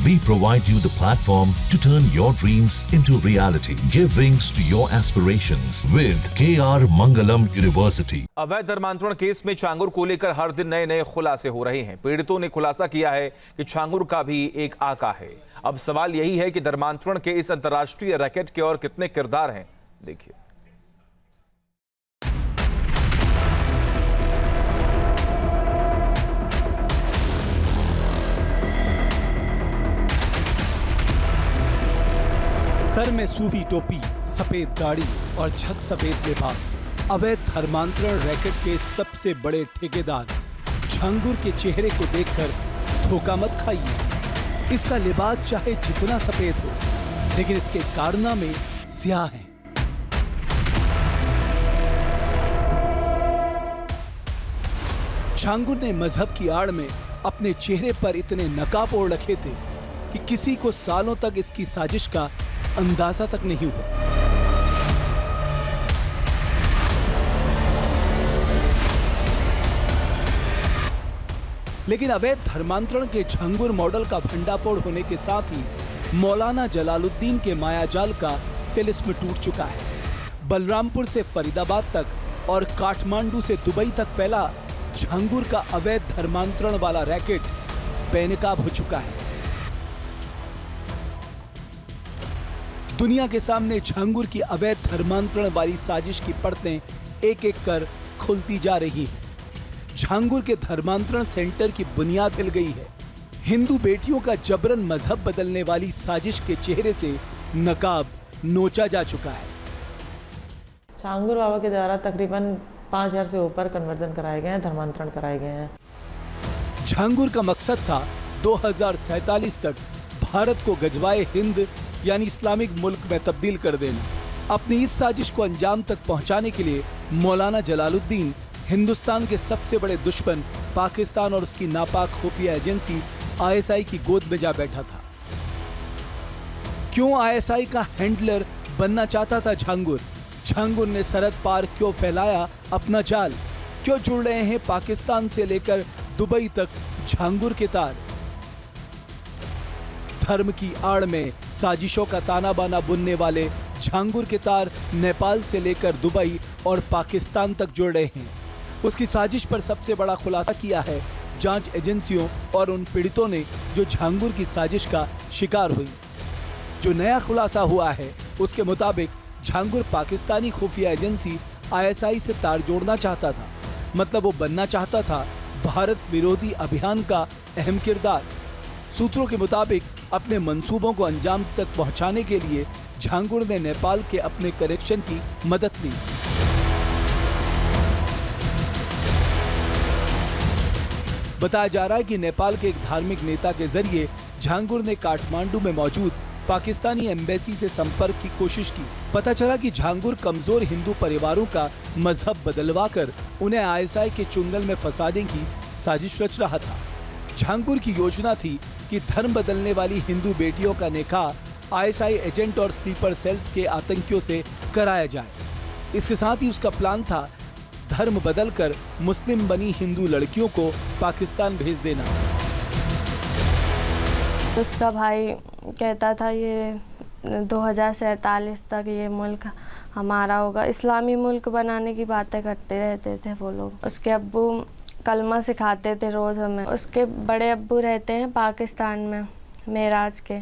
We provide you the platform to turn your dreams into reality. Give wings to your aspirations with KR Mangalam University. अवैध धर्मांतरण case में छांगुर को लेकर हर दिन नए नए खुलासे हो रहे हैं। पीड़ितों ने खुलासा किया है कि छांगुर का भी एक आका है। अब सवाल यही है कि धर्मांतरण के इस अंतर्राष्ट्रीय रैकेट के और कितने किरदार हैं। देखिए। सर में सूफी टोपी, सफेद दाढ़ी और झक सफेद लिबास, अवैध धर्मांतरण रैकेट के सबसे बड़े ठेकेदार छांगुर के चेहरे को देखकर धोखा मत खाइए। इसका लिबास चाहे जितना सफेद हो, लेकिन इसके कारनामे स्याह हैं। छांगुर ने मजहब की आड़ में अपने चेहरे पर इतने नकाब ओढ़ रखे थे कि किसी को सालों तक इसकी साजिश का अंदाजा तक नहीं हुआ। लेकिन अवैध धर्मांतरण के छांगुर मॉडल का भंडाफोड़ होने के साथ ही मौलाना जलालुद्दीन के मायाजाल का तिलिस्म टूट चुका है। बलरामपुर से फरीदाबाद तक और काठमांडू से दुबई तक फैला छांगुर का अवैध धर्मांतरण वाला रैकेट बेनकाब हो चुका है। दुनिया के सामने छांगुर की अवैध धर्मांतरण वाली साजिश की परतें एक एक कर खुलती जा रही हैं। छांगुर के धर्मांतरण सेंटर की बुनियाद हिल गई है। हिंदू बेटियों का जबरन मजहब बदलने वाली साजिश के चेहरे से नकाब नोचा जा चुका है। छांगुर बाबा के द्वारा तकरीबन 5000 से ऊपर कन्वर्जन कराए गए हैं, धर्मांतरण कराए गए हैं। छांगुर का मकसद था 2047 तक भारत को गजवाए हिंद यानी इस्लामिक मुल्क में तब्दील कर देना। अपनी इस साजिश को अंजाम तक पहुंचाने के लिए मौलाना जलालुद्दीन हिंदुस्तान के सबसे बड़े दुश्मन पाकिस्तान और उसकी नापाक खुफिया एजेंसी ISI की गोद में जा बैठा था। क्यों ISI का हैंडलर बनना चाहता था छांगुर? छांगुर ने सरहद पार क्यों फैलाया अपना जाल? क्यों जुड़ रहे हैं पाकिस्तान से लेकर दुबई तक छांगुर के तार? धर्म की आड़ में साजिशों का ताना बाना बुनने वाले छांगुर के तार नेपाल से लेकर दुबई और पाकिस्तान तक जुड़ रहे हैं। उसकी साजिश पर सबसे बड़ा खुलासा किया है जांच एजेंसियों और उन पीड़ितों ने जो छांगुर की साजिश का शिकार हुई। जो नया खुलासा हुआ है उसके मुताबिक छांगुर पाकिस्तानी खुफिया एजेंसी ISI से तार जोड़ना चाहता था। मतलब वो बनना चाहता था भारत विरोधी अभियान का अहम किरदार। सूत्रों के मुताबिक अपने मंसूबों को अंजाम तक पहुंचाने के लिए छांगुर ने नेपाल के अपने कनेक्शन की मदद ली। बताया जा रहा है कि नेपाल के एक धार्मिक नेता के जरिए छांगुर ने काठमांडू में मौजूद पाकिस्तानी एम्बेसी से संपर्क की कोशिश की। पता चला कि छांगुर कमजोर हिंदू परिवारों का मजहब बदलवाकर उन्हें ISI के चुंगल में फंसाने की साजिश रच रहा था। छांगुर की योजना थी कि धर्म बदलने वाली हिंदू बेटियों का निकाह ISI एजेंट और स्लीपर सेल्स के आतंकियों से कराया जाए। इसके साथ ही उसका प्लान था धर्म बदलकर मुस्लिम बनी हिंदू लड़कियों को पाकिस्तान भेज देना। उसका भाई कहता था ये 2047 तक ये मुल्क हमारा होगा। इस्लामी मुल्क बनाने की बातें करते रहते थे वो लोग। उसके अब्बू कलमा सिखाते थे रोज़ हमें। उसके बड़े अब्बू रहते हैं पाकिस्तान में, मेराज के।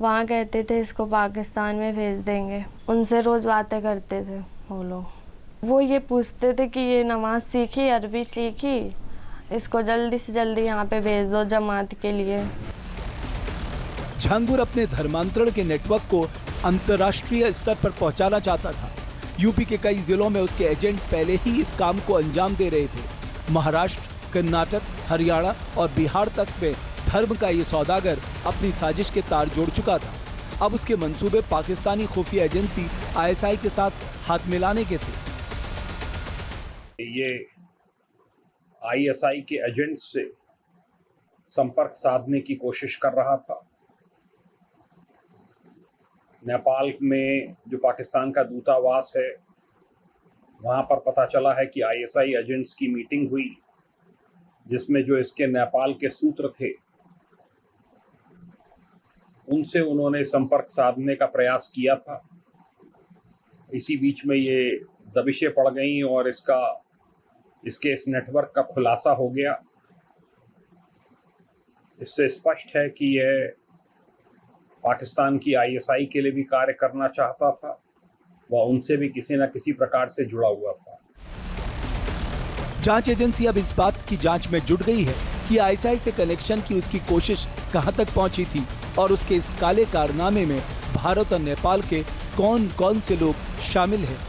वहाँ कहते थे इसको पाकिस्तान में भेज देंगे। उनसे रोज़ बातें करते थे वो लोग। वो ये पूछते थे कि ये नमाज सीखी, अरबी सीखी, इसको जल्दी से जल्दी यहाँ पे भेज दो जमात के लिए। छांगुर अपने धर्मांतरण के नेटवर्क को अंतर्राष्ट्रीय स्तर पर पहुंचाना चाहता था। यूपी के कई जिलों में उसके एजेंट पहले ही इस काम को अंजाम दे रहे थे। महाराष्ट्र, कर्नाटक, हरियाणा और बिहार तक में धर्म का ये सौदागर अपनी साजिश के तार जोड़ चुका था। अब उसके मंसूबे पाकिस्तानी खुफिया एजेंसी ISI के साथ हाथ मिलाने के थे। ये ISI के एजेंट से संपर्क साधने की कोशिश कर रहा था। नेपाल में जो पाकिस्तान का दूतावास है वहाँ पर पता चला है कि ISI एजेंट्स की मीटिंग हुई, जिसमें जो इसके नेपाल के सूत्र थे उनसे उन्होंने संपर्क साधने का प्रयास किया था। इसी बीच में ये दबिशें पड़ गईं और इसके इस नेटवर्क का खुलासा हो गया। इससे स्पष्ट है कि यह पाकिस्तान की आईएसआई के लिए भी कार्य करना चाहता था, वह उनसे भी किसी न किसी प्रकार से जुड़ा हुआ था। जांच एजेंसी अब इस बात की जांच में जुट गई है कि आईएसआई से कनेक्शन की उसकी कोशिश कहां तक पहुंची थी और उसके इस काले कारनामे में भारत और नेपाल के कौन कौन से लोग शामिल हैं।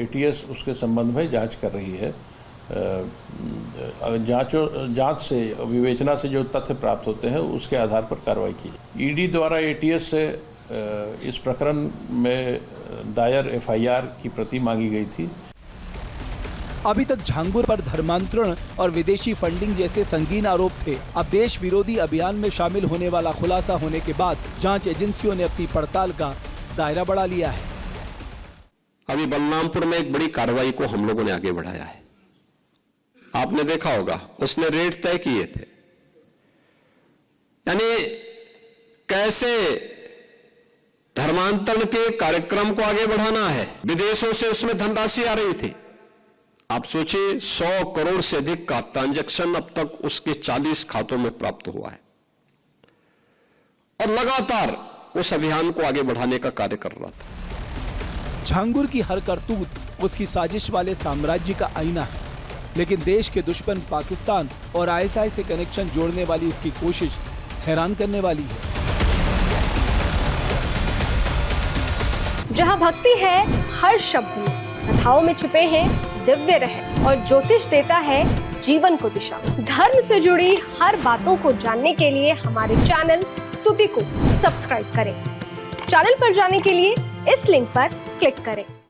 एटीएस उसके संबंध में जांच कर रही है। जांच से विवेचना से जो तथ्य प्राप्त होते हैं उसके आधार पर कार्रवाई की। ईडी द्वारा एटीएस से इस प्रकरण में दायर एफआईआर की प्रति मांगी गई थी। अभी तक झांगुर पर धर्मांतरण और विदेशी फंडिंग जैसे संगीन आरोप थे। अब देश विरोधी अभियान में शामिल होने वाला खुलासा होने के बाद जांच एजेंसियों ने अपनी पड़ताल का दायरा बढ़ा लिया है। अभी बलरामपुर में एक बड़ी कार्रवाई को हम लोगों ने आगे बढ़ाया है। आपने देखा होगा, उसने रेट तय किए थे। यानी कैसे धर्मांतरण के कार्यक्रम को आगे बढ़ाना है। विदेशों से उसमें धनराशि आ रही थी। आप सोचिए, 100 करोड़ से अधिक का ट्रांजैक्शन अब तक उसके 40 खातों में प्राप्त हुआ है और लगातार उस अभियान को आगे बढ़ाने का कार्य कर रहा था। झांगुर की हर करतूत उसकी साजिश वाले साम्राज्य का आईना है, लेकिन देश के दुश्मन पाकिस्तान और आईएसआई से कनेक्शन जोड़ने वाली उसकी कोशिश हैरान करने वाली है। जहां भक्ति है हर शब्द में, कथाओं में छिपे हैं दिव्य रहस्य और ज्योतिष देता है जीवन को दिशा। धर्म से जुड़ी हर बातों को जानने के लिए हमारे चैनल स्तुति को सब्सक्राइब करें। चैनल पर जाने के लिए इस लिंक पर क्लिक करें।